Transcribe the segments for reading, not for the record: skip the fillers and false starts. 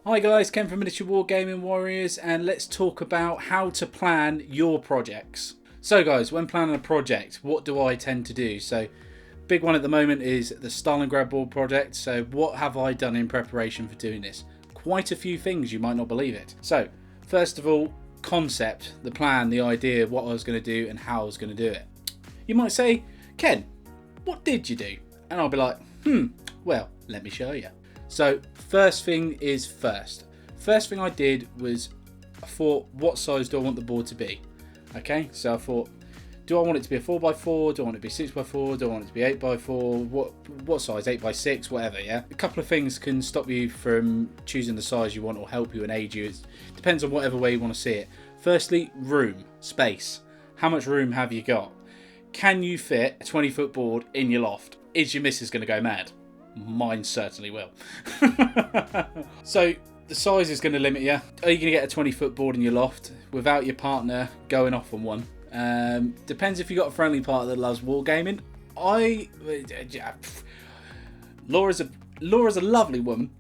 Hi guys, Ken from Miniature Wargaming Warriors, and let's talk about how to plan your projects. So guys, when planning a project, what do I tend to do? So big one at the moment is the Stalingrad board project. So what have I done in preparation for doing this? Quite a few things, you might not believe it. So first of all, concept, the plan, the idea, what I was going to do and how I was going to do it. You might say, Ken, what did you do? And I'll be like, well, let me show you. So first thing is first. First thing I did was I thought, what size do I want the board to be? Okay, so I thought, do I want it to be a 4x4? Do I want it to be 6x4? Do I want it to be 8x4? What size? 8x6? Whatever, yeah? A couple of things can stop you from choosing the size you want or help you and aid you. It depends on whatever way you want to see it. Firstly, room, space. How much room have you got? Can you fit a 20-foot board in your loft? Is your missus going to go mad? Mine certainly will. So the size is going to limit you. Are you going to get a 20-foot board in your loft without your partner going off on one? Depends if you've got a friendly partner that loves wargaming. Laura's a lovely woman.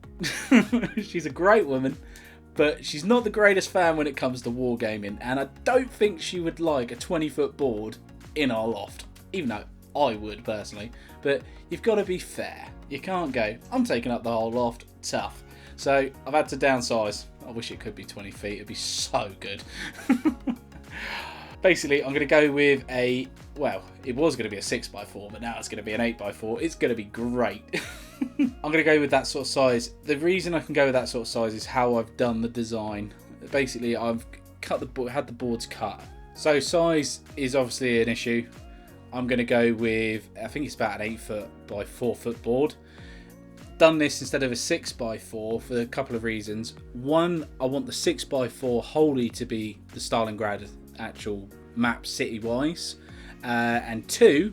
She's a great woman, but she's not the greatest fan when it comes to wargaming, and I don't think she would like a 20-foot board in our loft, even though I would personally. But you've got to be fair. You can't go, I'm taking up the whole loft. Tough. So I've had to downsize. I wish it could be 20 feet. It'd be so good. Basically, I'm going to go with it was going to be a 6x4, but now it's going to be an 8x4. It's going to be great. I'm going to go with that sort of size. The reason I can go with that sort of size is how I've done the design. Basically, I've had the boards cut. So size is obviously an issue. I'm going to go with, I think it's about an 8-foot by 4-foot board. Done this instead of a 6x4 for a couple of reasons. One, I want the 6x4 wholly to be the Stalingrad actual map city-wise. And two,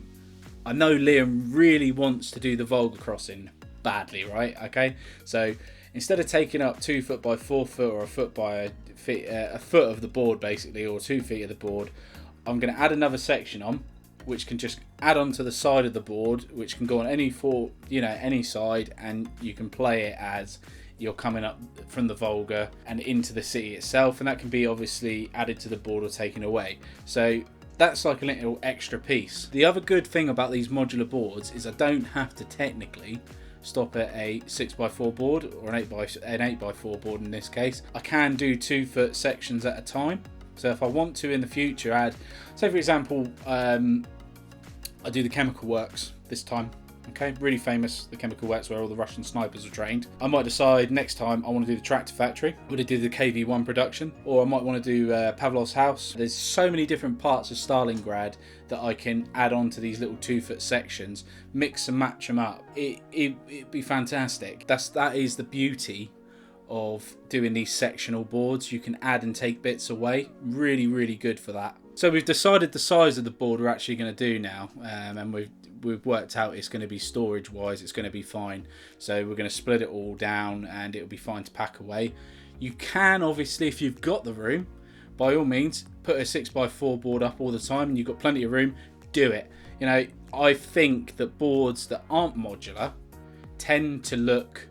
I know Liam really wants to do the Volga crossing badly, right? Okay, so instead of taking up 2 foot by 4 foot or a foot by a foot of the board basically, or 2 feet of the board, I'm going to add another section on, which can just add onto the side of the board, which can go on any side, and you can play it as you're coming up from the Volga and into the city itself, and that can be obviously added to the board or taken away. So that's like a little extra piece. The other good thing about these modular boards is I don't have to technically stop at a 6x4 board or an 8x4 board in this case. I can do 2-foot sections at a time. So if I want to in the future add, say for example, I do the Chemical Works this time. Okay, really famous, the Chemical Works where all the Russian snipers are trained. I might decide next time I want to do the Tractor Factory. I'm going to do the KV1 production, or I might want to do Pavlov's house. There's so many different parts of Stalingrad that I can add on to these little 2-foot sections, mix and match them up. It'd be fantastic. That is the beauty of doing these sectional boards. You can add and take bits away. Really, really good for that. So we've decided the size of the board we're actually going to do now, and we've worked out it's going to be storage wise, it's going to be fine. So we're going to split it all down and it'll be fine to pack away. You can obviously, if you've got the room, by all means put a 6x4 board up all the time and you've got plenty of room, do it. You know, I think that boards that aren't modular tend to look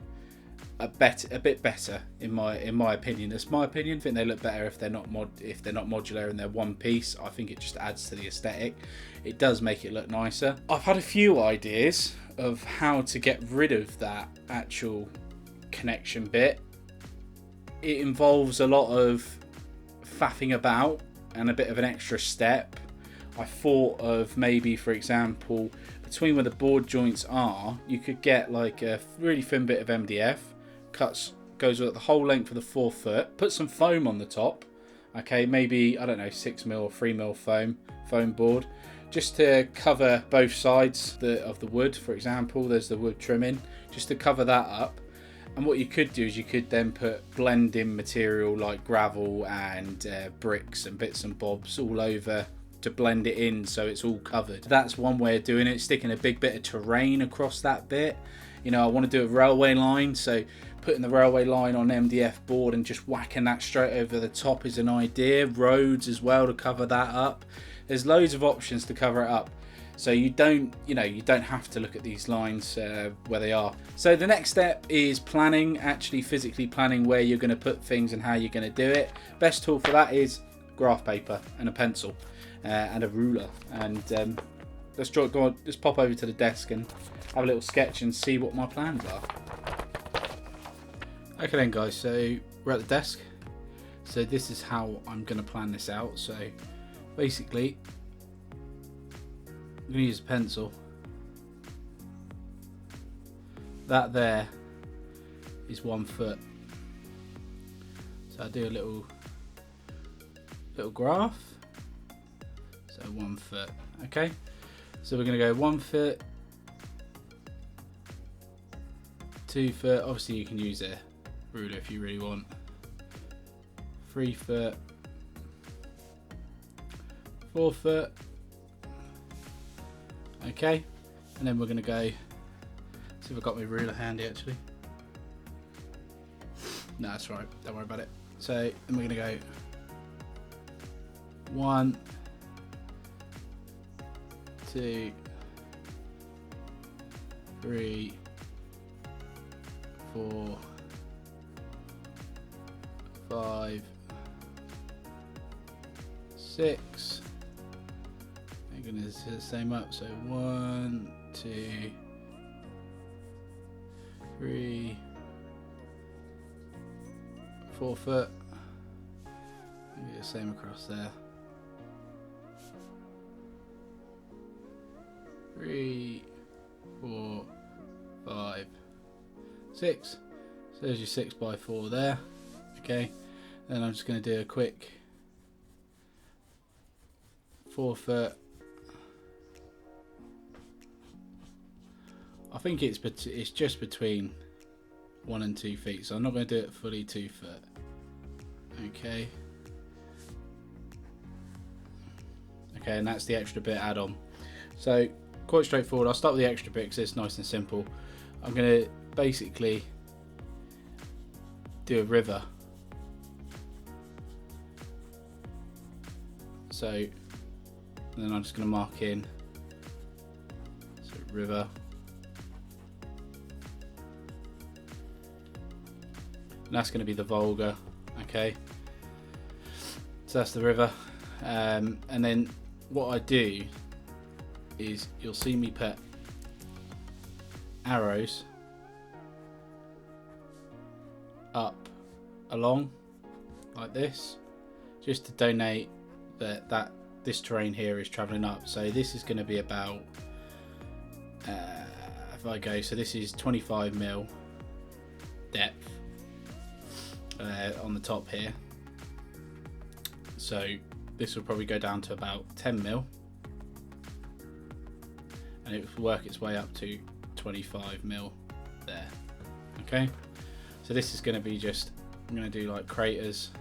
a bit better in my opinion. That's my opinion. I think they look better if they're not modular and they're one piece. I think it just adds to the aesthetic. It does make it look nicer. I've had a few ideas of how to get rid of that actual connection bit. It involves a lot of faffing about and a bit of an extra step. I thought of maybe, for example, between where the board joints are, you could get like a really thin bit of MDF, goes the whole length of the 4 foot, put some foam on the top, okay, maybe, I don't know, 6mm or 3mm foam board, just to cover both sides of the wood. For example, there's the wood trimming, just to cover that up. And what you could do is you could then put blending material like gravel and bricks and bits and bobs all over to blend it in so it's all covered. That's one way of doing it, sticking a big bit of terrain across that bit. You know, I want to do a railway line, so putting the railway line on MDF board and just whacking that straight over the top is an idea. Roads as well to cover that up. There's loads of options to cover it up. So you don't have to look at these lines where they are. So the next step is planning, actually physically planning where you're going to put things and how you're going to do it. Best tool for that is graph paper and a pencil and a ruler. And let's pop over to the desk and have a little sketch and see what my plans are. Okay then guys, so we're at the desk. So this is how I'm going to plan this out. So basically, I'm going to use a pencil. That there is 1 foot. So I do a little graph. So 1 foot. Okay. So we're going to go 1 foot, 2 foot. Obviously, you can use a ruler if you really want. 3 foot, 4 foot. Okay, and then we're going to go. See if I've got my ruler handy actually. No, that's right. Don't worry about it. So then we're going to go 1, 2, 3, 4, 5, 6. I'm going to set the same up. So 1, 2, 3, 4 foot. Maybe the same across there. 3, 4, 5, 6. So there's your 6 by 4 there. Okay, then I'm just going to do a quick 4 foot. I think it's just between 1 and 2 feet, so I'm not going to do it fully 2 foot. Okay. Okay, and that's the extra bit add on. So quite straightforward. I'll start with the extra bit because it's nice and simple. I'm going to basically do a river. So then I'm just going to mark in, so river, and that's going to be the Volga. Okay, so that's the river, and then what I do is you'll see me put arrows up along like this, just to donate that this terrain here is traveling up. So this is going to be about if I go, so this is 25 mil depth on the top here, so this will probably go down to about 10 mil and it will work its way up to 25 mil there. Okay, so this is going to be just, I'm going to do like craters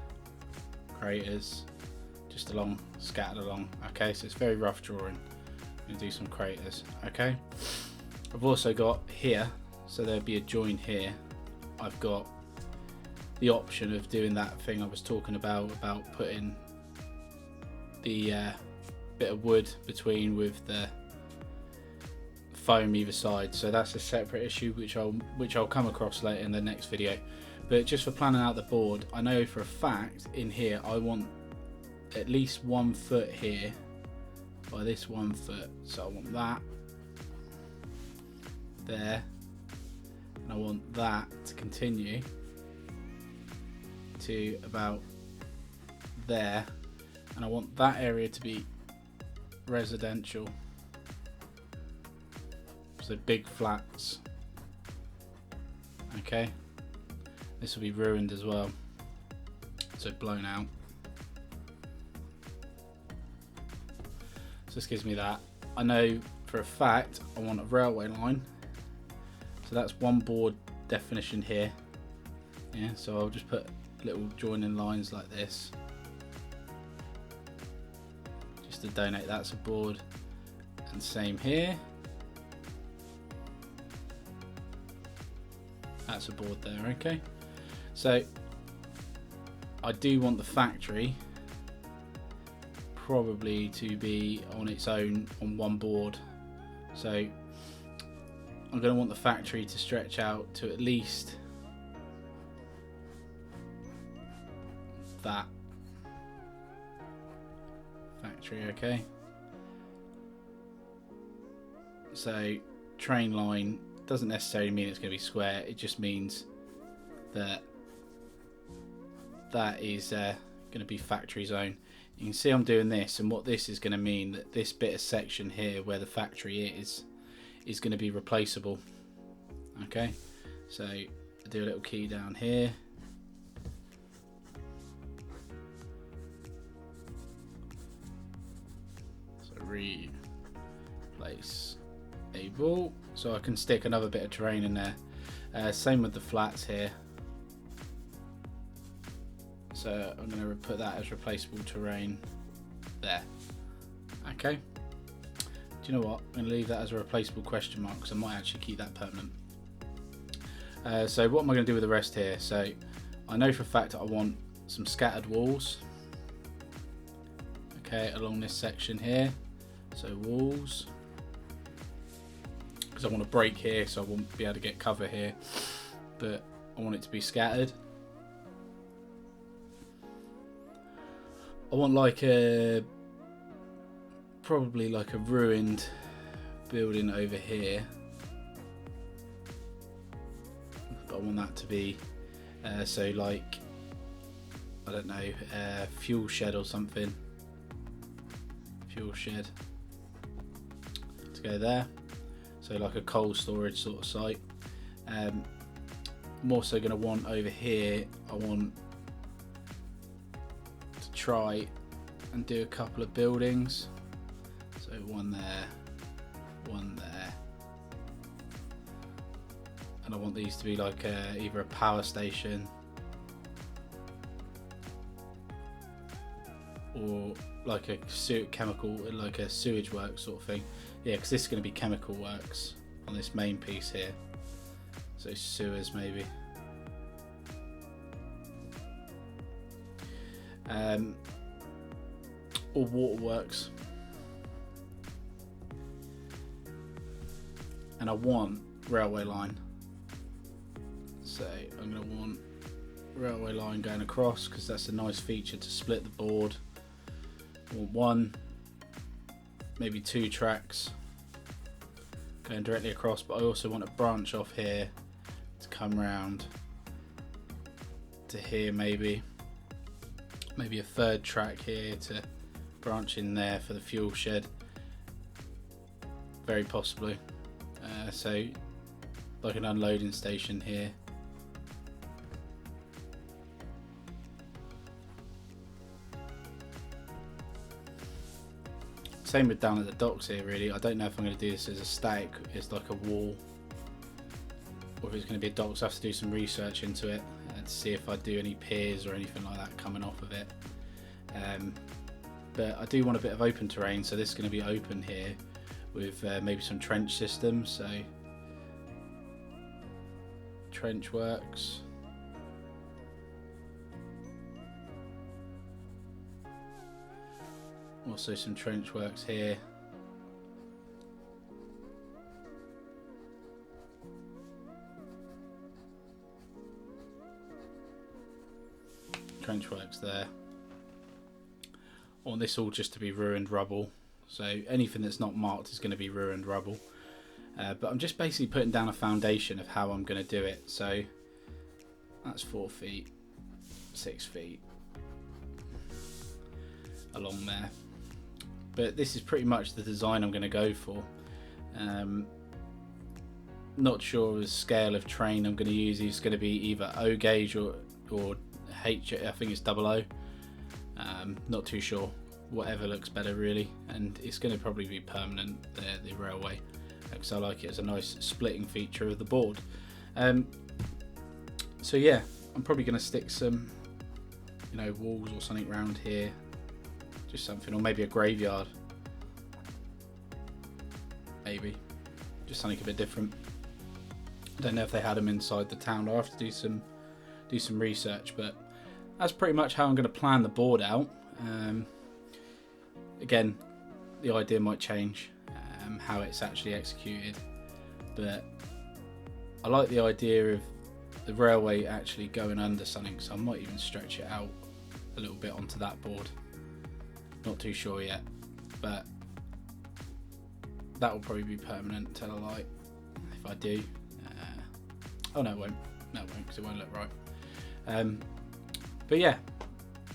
just along, scattered along. Okay, so it's very rough drawing. I'm going to do some craters. Okay, I've also got here, so there'll be a join here. I've got the option of doing that thing I was talking about putting the bit of wood between with the foam either side. So that's a separate issue which I'll come across later in the next video. But just for planning out the board, I know for a fact in here I want at least 1 foot here by this 1 foot, so I want that there, and I want that to continue to about there, and I want that area to be residential, so big flats. Okay, this will be ruined as well, so blown out. So this gives me that. I know for a fact I want a railway line, so that's 1 board definition here. Yeah, so I'll just put little joining lines like this just to donate that's a board, and same here, that's a board there. Okay, so I do want the factory probably to be on its own on 1 board So I'm going to want the factory to stretch out to at least that factory. Okay, so train line doesn't necessarily mean it's going to be square, it just means that that is going to be factory zone. You can see I'm doing this, and what this is going to mean that this bit of section here where the factory is going to be replaceable. Okay, so I do a little key down here. So replace able, so I can stick another bit of terrain in there. Same with the flats here. So I'm going to put that as replaceable terrain there. Okay. Do you know what? I'm going to leave that as a replaceable question mark because I might actually keep that permanent. So what am I going to do with the rest here? So I know for a fact that I want some scattered walls. Okay, along this section here. So walls. Because I want to break here, so I won't be able to get cover here. But I want it to be scattered. I want like a, probably like a ruined building over here. But I want that to be, so like, I don't know, fuel shed or something. Fuel shed to go there. So like a coal storage sort of site. I'm also going to want over here, I want to try and do a couple of buildings. So one there, one there. And I want these to be like either a power station or like a chemical, like a sewage works sort of thing. Yeah, because this is going to be chemical works on this main piece here. So sewers maybe. Or waterworks. And I want railway line. So I'm going to want railway line going across because that's a nice feature to split the board. I want one, maybe two tracks going directly across, but I also want a branch off here to come round to here, maybe a third track here to branch in there for the fuel shed, very possibly. So like an unloading station here. Same with down at the docks here really. I don't know if I'm going to do this as a static, it's like a wall, or if it's going to be a dock, so I have to do some research into it to see if I do any piers or anything like that coming off of it. But I do want a bit of open terrain, so this is going to be open here with maybe some trench systems, so trench works. Also some trench works here. Trench works there. I want this all just to be ruined rubble. So anything that's not marked is going to be ruined rubble. But I'm just basically putting down a foundation of how I'm going to do it. So that's 4 feet, 6 feet along there. But this is pretty much the design I'm going to go for. Not sure the scale of train I'm going to use. It's going to be either O gauge or H. I think it's 00. Not too sure. Whatever looks better really, and it's going to probably be permanent, the railway, because I like it as a nice splitting feature of the board. So yeah, I'm probably going to stick some, walls or something around here, just something, or maybe a graveyard, maybe just something a bit different. I don't know if they had them inside the town. I'll have to do some research, but that's pretty much how I'm going to plan the board out. Again, the idea might change, how it's actually executed. But I like the idea of the railway actually going under something, so I might even stretch it out a little bit onto that board. Not too sure yet, but that will probably be permanent until I like. If I do, oh no, it won't. No, it won't, because it won't look right. But yeah,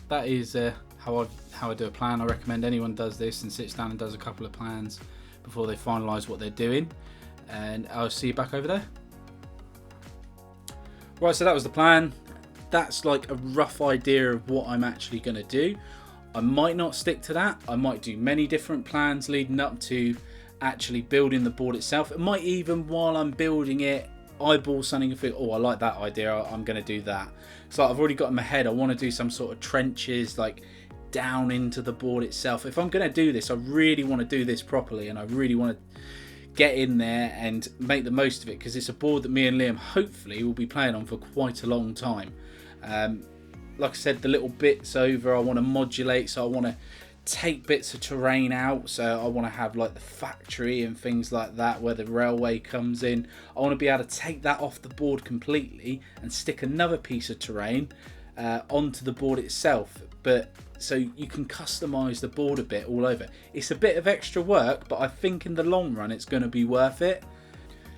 that is how I do a plan. I recommend anyone does this and sits down and does a couple of plans before they finalise what they're doing. And I'll see you back over there. Right, so that was the plan. That's like a rough idea of what I'm actually going to do. I might not stick to that. I might do many different plans leading up to actually building the board itself. It might even, while I'm building it, eyeball something and think, oh, I like that idea, I'm going to do that. So I've already got in my head, I want to do some sort of trenches like down into the board itself. If I'm going to do this, I really want to do this properly, and I really want to get in there and make the most of it, because it's a board that me and Liam hopefully will be playing on for quite a long time. Like I said, the little bits over I want to modulate, so I want to take bits of terrain out. So I want to have like the factory and things like that where the railway comes in. I want to be able to take that off the board completely and stick another piece of terrain onto the board itself, but so you can customize the board a bit all over. It's a bit of extra work, but I think in the long run it's going to be worth it.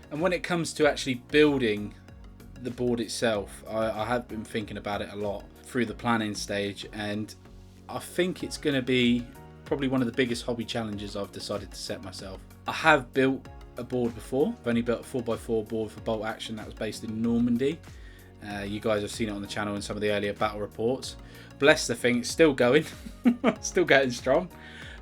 And when it comes to actually building the board itself, I have been thinking about it a lot through the planning stage, and I think it's going to be probably one of the biggest hobby challenges I've decided to set myself. I have built a board before. I've only built a 4x4 board for Bolt Action that was based in Normandy. You guys have seen it on the channel in some of the earlier battle reports. Bless the thing, it's still going, still getting strong,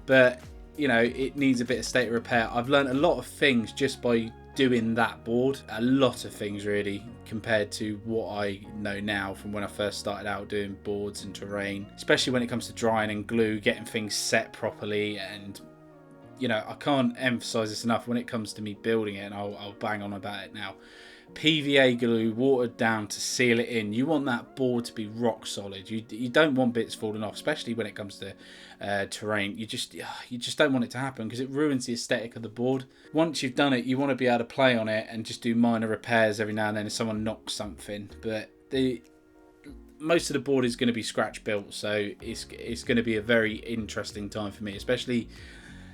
but you know, it needs a bit of state of repair. I've learned a lot of things just by doing that board, a lot of things really, compared to what I know now from when I first started out doing boards and terrain, especially when it comes to drying and glue, getting things set properly. And you know, I can't emphasize this enough when it comes to me building it, and I'll bang on about it now. PVA glue watered down to seal it in. You want that board to be rock solid. You don't want bits falling off, especially when it comes to terrain. You just don't want it to happen, because it ruins the aesthetic of the board. Once you've done it, you want to be able to play on it and just do minor repairs every now and then if someone knocks something. But most of the board is going to be scratch built, so it's going to be a very interesting time for me, especially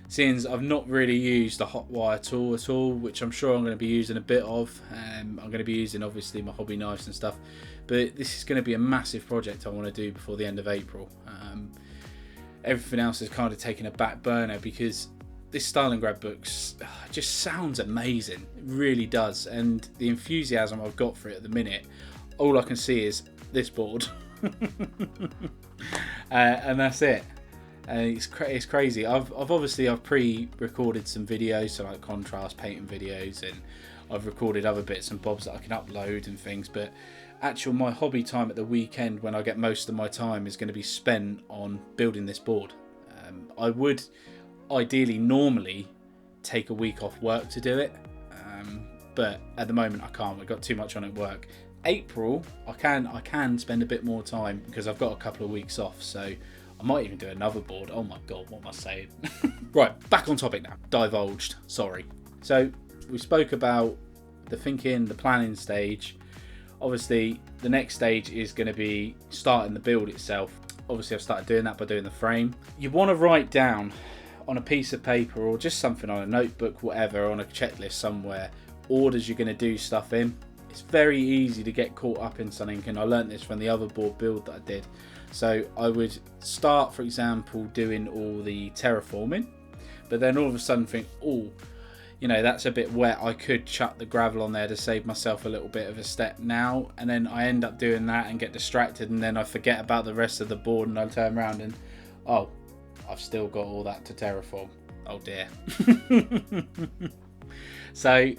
since I've not really used the hot wire tool at all, which I'm sure I'm going to be using a bit of. I'm going to be using obviously my hobby knives and stuff, but this is going to be a massive project I want to do before the end of April. Everything else is kind of taking a back burner because this Stalingrad book just sounds amazing. It really does, and the enthusiasm I've got for it at the minute, all I can see is this board and that's it. And it's crazy. I've pre-recorded some videos, so like contrast painting videos, and I've recorded other bits and bobs that I can upload and things. But my hobby time at the weekend, when I get most of my time, is going to be spent on building this board. I would ideally normally take a week off work to do it, but at the moment I can't. I've got too much on at work. April I can spend a bit more time because I've got a couple of weeks off, so I might even do another board. Oh my god, what am I saying? Right, back on topic now. Divulged, sorry. So we spoke about the thinking, the planning stage. Obviously, the next stage is going to be starting the build itself. Obviously, I've started doing that by doing the frame. You want to write down on a piece of paper or just something on a notebook, whatever, on a checklist somewhere, orders you're going to do stuff in. It's very easy to get caught up in something, and I learnt this from the other board build that I did. So I would start, for example, doing all the terraforming, but then all of a sudden think, oh, you know, that's a bit wet. I could chuck the gravel on there to save myself a little bit of a step now. And then I end up doing that and get distracted, and then I forget about the rest of the board, and I turn around and, oh, I've still got all that to terraform. Oh dear. So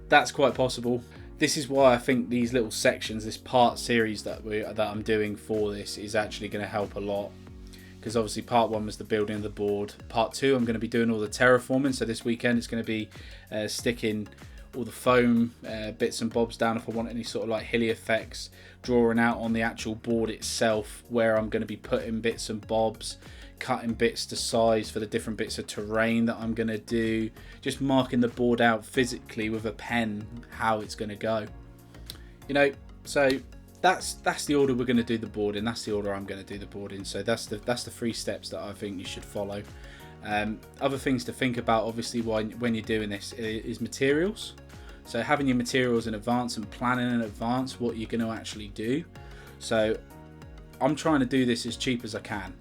that's quite possible. This is why I think these little sections, this part series that I'm doing for this, is actually going to help a lot. Because obviously part 1 was the building of the board. Part 2, I'm going to be doing all the terraforming. So this weekend it's going to be sticking all the foam bits and bobs down if I want any sort of like hilly effects. Drawing out on the actual board itself where I'm going to be putting bits and bobs. cutting bits to size for the different bits of terrain that I'm going to do, just marking the board out physically with a pen how it's going to go. You know, so that's the order we're going to do the board in. That's the order I'm going to do the board in. So that's the 3 steps that I think you should follow. Other things to think about, obviously, when you're doing this is materials. So having your materials in advance and planning in advance what you're going to actually do. So I'm trying to do this as cheap as I can.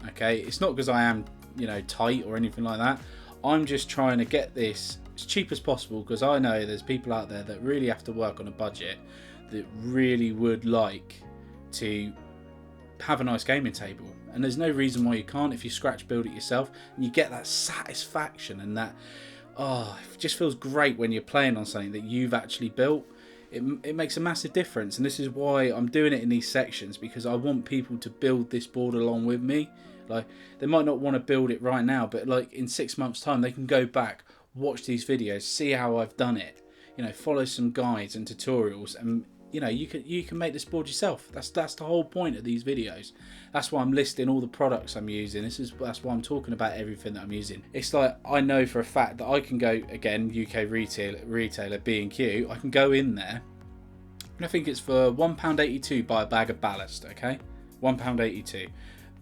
Okay, it's not because I am, you know, tight or anything like that. I'm just trying to get this as cheap as possible, because I know there's people out there that really have to work on a budget, that really would like to have a nice gaming table, and there's no reason why you can't if you scratch build it yourself, and you get that satisfaction and that, oh, it just feels great when you're playing on something that you've actually built. It makes a massive difference, and this is why I'm doing it in these sections, because I want people to build this board along with me. Like, they might not want to build it right now, but like in 6 months time they can go back, watch these videos, see how I've done it, you know, follow some guides and tutorials, and you know, you can make this board yourself. That's the whole point of these videos. That's why I'm listing all the products I'm using. That's why I'm talking about everything that I'm using. It's like, I know for a fact that I can go, again, UK retailer B&Q, I can go in there, and I think it's for £1.82 buy a bag of ballast. Okay, £1.82.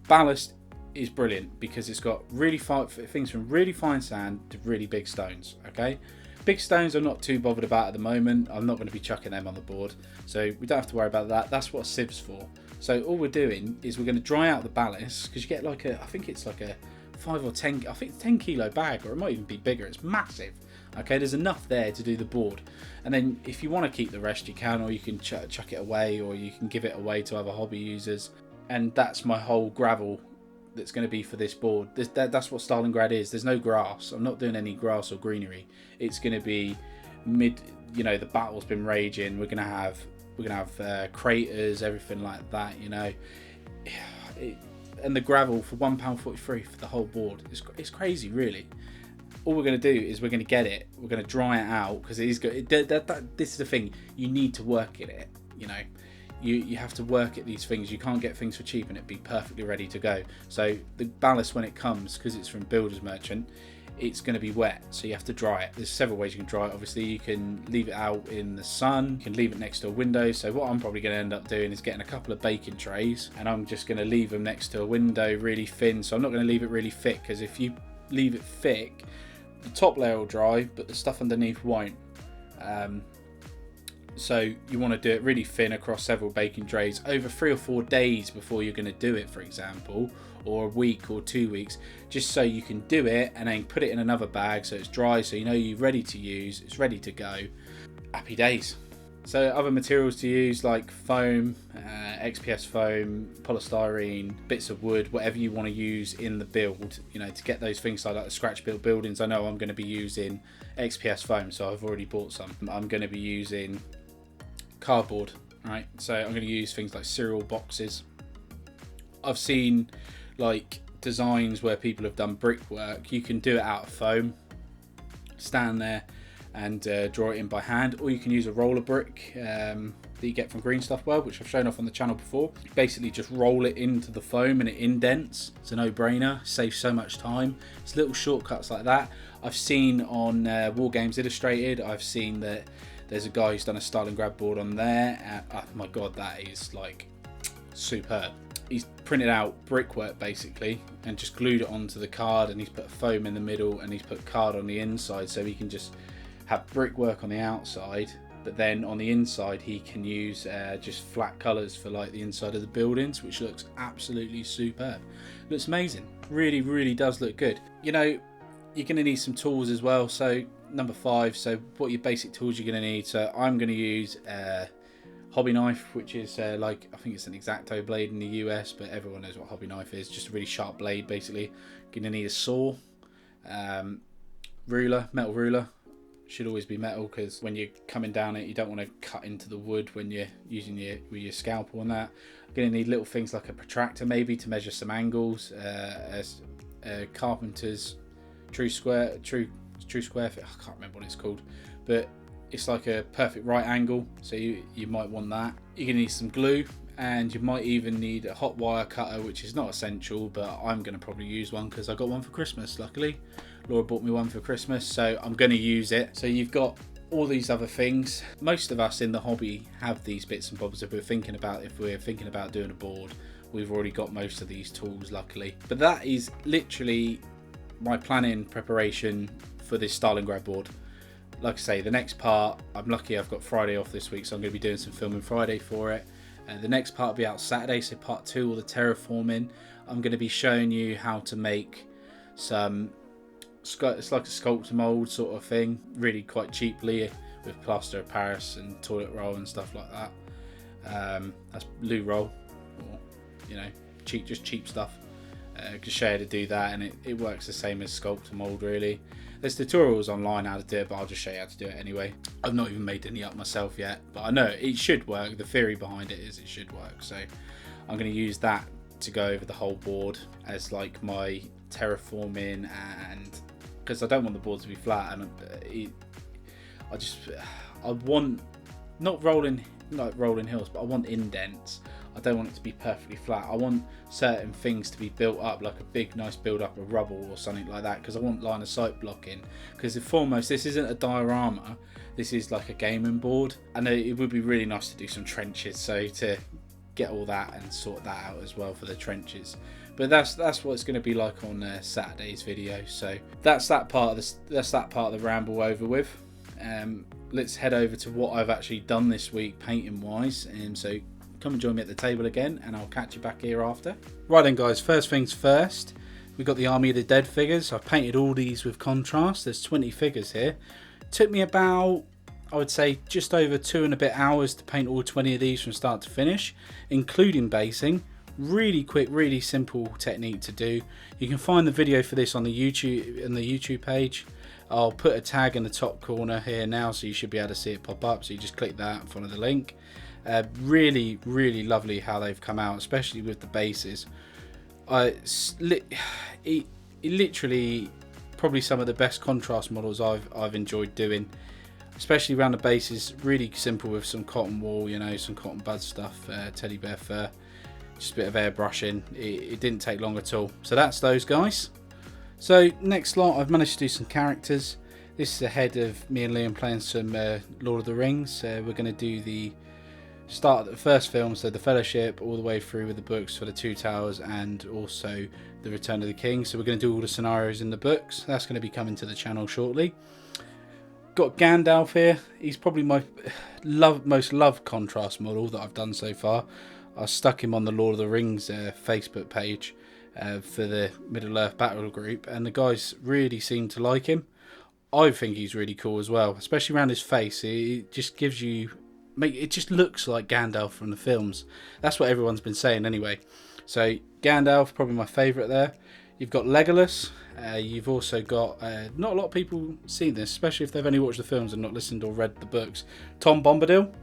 Ballast is brilliant because it's got really fine things, from really fine sand to really big stones. Okay. Big stones I'm not too bothered about at the moment. I'm not going to be chucking them on the board, so we don't have to worry about that. That's what a siev's for. So all we're doing is we're going to dry out the ballast, because you get like I think it's like a 5 or 10, I think 10 kilo bag, or it might even be bigger. It's massive. Okay, there's enough there to do the board, and then if you want to keep the rest you can, or you can chuck it away, or you can give it away to other hobby users. And that's my whole gravel that's going to be for this board. That's what Stalingrad is. There's no grass. I'm not doing any grass or greenery. It's going to be you know, the battle's been raging. We're going to have craters, everything like that, you know. And the gravel for £1.43 for the whole board. It's crazy, really. All we're going to do is we're going to get it. We're going to dry it out, because it is good. This is the thing. You need to work at it, you know. You have to work at these things. You can't get things for cheap and it'd be perfectly ready to go. So the ballast, when it comes, because it's from Builder's Merchant, it's going to be wet, so you have to dry it. There's several ways you can dry it. Obviously, you can leave it out in the sun, you can leave it next to a window. So what I'm probably going to end up doing is getting a couple of baking trays, and I'm just going to leave them next to a window really thin. So I'm not going to leave it really thick, because if you leave it thick, the top layer will dry but the stuff underneath won't. So you want to do it really thin across several baking trays over 3 or 4 days before you're going to do it, for example, or a week or 2 weeks, just so you can do it and then put it in another bag so it's dry, so you know you're ready to use, it's ready to go. Happy days. So other materials to use, like foam, XPS foam, polystyrene, bits of wood, whatever you want to use in the build, you know, to get those things like the scratch built buildings. I know I'm going to be using XPS foam, so I've already bought some. I'm going to be using cardboard, right? So I'm going to use things like cereal boxes. I've seen like designs where people have done brickwork. You can do it out of foam, stand there and draw it in by hand, or you can use a roller brick that you get from Green Stuff World, which I've shown off on the channel before. Basically just roll it into the foam and it indents. It's a no-brainer, saves so much time. It's little shortcuts like that. I've seen on War Games Illustrated, I've seen that there's a guy who's done a Stalingrad board on there. Oh my god, that is like superb. He's printed out brickwork basically and just glued it onto the card, and he's put foam in the middle and he's put card on the inside, so he can just have brickwork on the outside, but then on the inside he can use just flat colours for like the inside of the buildings, which looks absolutely superb. Looks amazing. Really, really does look good. You know, you're going to need some tools as well. So number 5, so what your basic tools you're going to need. So I'm going to use hobby knife, which is like, I think it's an X-Acto blade in the US, but everyone knows what hobby knife is. Just a really sharp blade basically. You're going to need a saw, ruler, metal ruler. Should always be metal, because when you're coming down it, you don't want to cut into the wood when you're using with your scalpel and that. I'm going to need little things like a protractor maybe to measure some angles, a carpenter's true square fit. I can't remember what it's called, but it's like a perfect right angle, so you might want that. You're going to need some glue, and you might even need a hot wire cutter, which is not essential, but I'm going to probably use one because I got one for Christmas, luckily. Laura bought me one for Christmas, so I'm going to use it. So you've got all these other things. Most of us in the hobby have these bits and bobs. If we're thinking about doing a board, we've already got most of these tools, luckily. But that is literally my planning preparation for this Stalingrad board. Like I say, the next part, I'm lucky I've got Friday off this week, so I'm going to be doing some filming Friday for it. The next part will be out Saturday, so part 2, all the terraforming. I'm going to be showing you how to make some, it's like a sculptor mold sort of thing, really quite cheaply, with plaster of Paris and toilet roll and stuff like that. That's loo roll, or just cheap stuff. Just show you how to do that, and it works the same as sculptor mold really. There's tutorials online how to do it, but I'll just show you how to do it anyway. I've not even made any up myself yet, but I know it should work. The theory behind it is it should work, so I'm going to use that to go over the whole board as like my terraforming, and because I don't want the board to be flat, and I want not rolling hills, but I want indents. I don't want it to be perfectly flat. I want certain things to be built up, like a big nice build up of rubble or something like that, because I want line of sight blocking. Because foremost, this isn't a diorama, this is like a gaming board. I know it would be really nice to do some trenches, so to get all that and sort that out as well for the trenches. But that's what it's going to be like on Saturday's video. So that's that part of the ramble over with. Let's head over to what I've actually done this week painting wise, and so come and join me at the table again, and I'll catch you back here after. Right then guys, first things first, we've got the Army of the Dead figures. I've painted all these with contrast. There's 20 figures here. Took me about, I would say, just over 2 and a bit hours to paint all 20 of these from start to finish, including basing. Really quick, really simple technique to do. You can find the video for this on the YouTube page. I'll put a tag in the top corner here now, so you should be able to see it pop up. So you just click that and follow the link. Really lovely how they've come out, especially with the bases. Literally probably some of the best contrast models I've enjoyed doing, especially around the bases. Really simple with some cotton wool, some cotton bud stuff, teddy bear fur, just a bit of airbrushing. It didn't take long at all. So that's those guys. So next lot, I've managed to do some characters. This is ahead of me and Liam playing some Lord of the Rings. We're going to do the start of the first film, so the Fellowship, all the way through with the books for the Two Towers and also the Return of the King. So we're going to do all the scenarios in the books. That's going to be coming to the channel shortly. Got Gandalf here. He's probably my most loved contrast model that I've done so far. I stuck him on the Lord of the Rings Facebook page for the Middle Earth Battle Group, and the guys really seem to like him. I think he's really cool as well, especially around his face. It just gives you, it just looks like Gandalf from the films. That's what everyone's been saying anyway. So Gandalf, probably my favourite there. You've got Legolas. You've also got, not a lot of people seen this, especially if they've only watched the films and not listened or read the books, Tom Bombadil.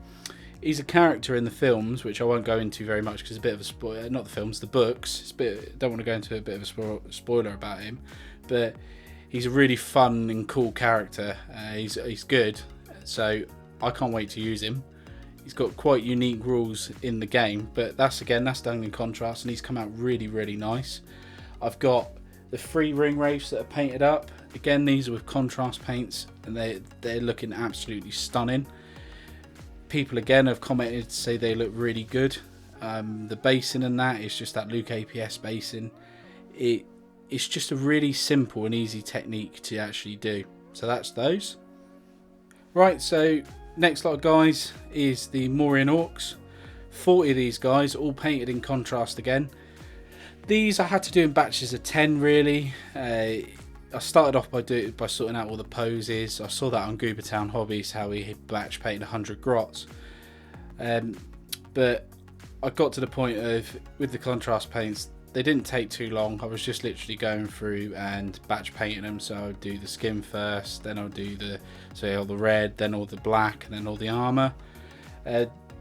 He's a character in the films, which I won't go into very much because it's a bit of a spoiler. Not the films, the books. Don't want to go into a bit of a spoiler about him, but he's a really fun and cool character. He's good, so I can't wait to use him. He's got quite unique rules in the game, but that's done in contrast, and he's come out really nice. I've got the 3 ring wraiths that are painted up. Again, these are with contrast paints, and they're looking absolutely stunning. People again have commented to say they look really good. The basing and that is just that Luke APS basing. It's just a really simple and easy technique to actually do. So that's those. Right, so next lot of guys is the Mauryan Orcs. 40 of these guys, all painted in contrast again. These I had to do in batches of 10 really. I started off by sorting out all the poses. I saw that on Goober Town Hobbies, how he batch painted 100 grots. But I got to the point of, with the contrast paints, they didn't take too long. I was just literally going through and batch painting them. So I would do the skin first, then I'll do all the red, then all the black, and then all the armour.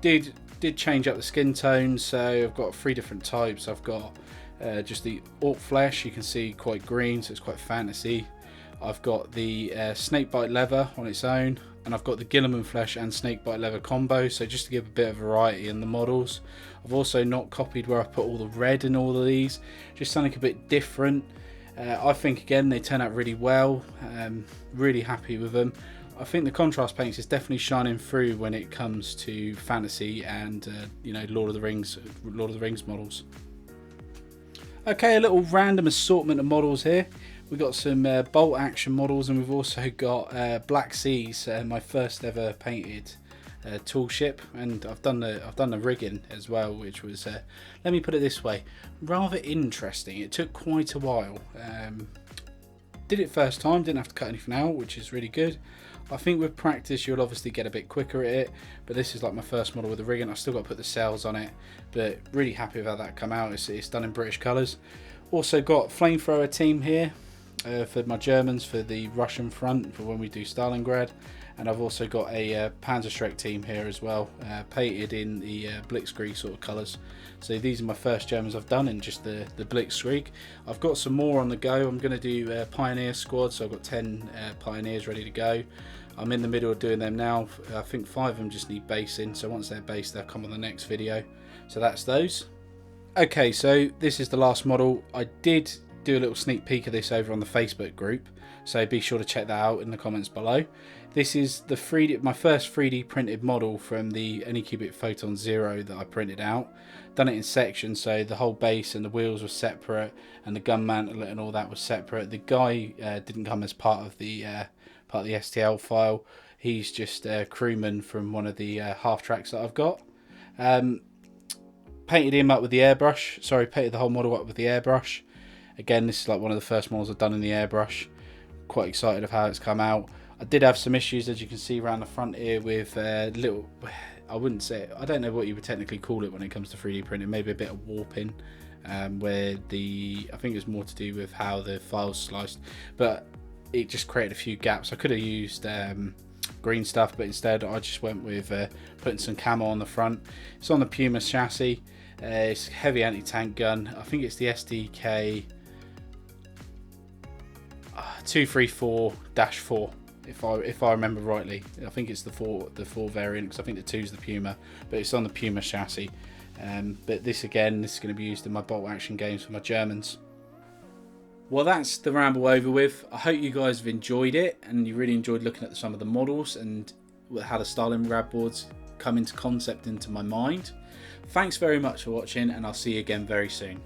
Did change up the skin tones, so I've got 3 different types. I've got just the orc flesh, you can see quite green, so it's quite fantasy. I've got the snakebite leather on its own, and I've got the Guilliman Flesh and Snakebite Leather combo, so just to give a bit of variety in the models. I've also not copied where I put all the red in all of these, just something a bit different. I think again they turn out really well, really happy with them. I think the contrast paints is definitely shining through when it comes to fantasy and you know, Lord of the Rings models. Okay, a little random assortment of models here. We've got some bolt action models, and we've also got Black Seas, my first ever painted tool ship, and I've done the rigging as well, which was let me put it this way, rather interesting. It took quite a while. Did it first time, didn't have to cut anything out, which is really good. I think with practice you'll obviously get a bit quicker at it, but this is like my first model with the rigging. I've still got to put the sails on it, but really happy with how that come out. It's done in British colours. Also got flamethrower team here for my Germans for the Russian front for when we do Stalingrad, and I've also got a Panzerschreck team here as well, painted in the Blitzkrieg sort of colours. So these are my first Germans I've done in just the Blitzkrieg. I've got some more on the go. I'm going to do Pioneer squad, so I've got 10 Pioneers ready to go. I'm in the middle of doing them now. I think 5 of them just need basing, so once they're based they'll come on the next video. So that's those. Okay, so this is the last model. I did do a little sneak peek of this over on the Facebook group, so be sure to check that out in the comments below. This is the my first 3D printed model from the Anycubic Photon Zero that I printed out. Done it in sections, so the whole base and the wheels were separate, and the gun mantle and all that was separate. The guy didn't come as part of the STL file. He's just a crewman from one of the half tracks that I've got. Painted him up with the airbrush. Sorry, painted the whole model up with the airbrush. Again, this is like one of the first models I've done in the airbrush. Quite excited of how it's come out. I did have some issues, as you can see around the front here, with little, I wouldn't say, I don't know what you would technically call it when it comes to 3D printing, maybe a bit of warping, where I think it was more to do with how the files sliced, but it just created a few gaps. I could have used green stuff, but instead I just went with putting some camo on the front. It's on the Puma chassis. It's a heavy anti-tank gun. I think it's the SDK 234-4, if I remember rightly. I think it's the 4 variant, because I think the 2 is the Puma, but it's on the Puma chassis. But this is going to be used in my bolt action games for my Germans. Well, that's the ramble over with. I hope you guys have enjoyed it, and you really enjoyed looking at some of the models and how the Stalingrad boards come into concept into my mind. Thanks very much for watching, and I'll see you again very soon.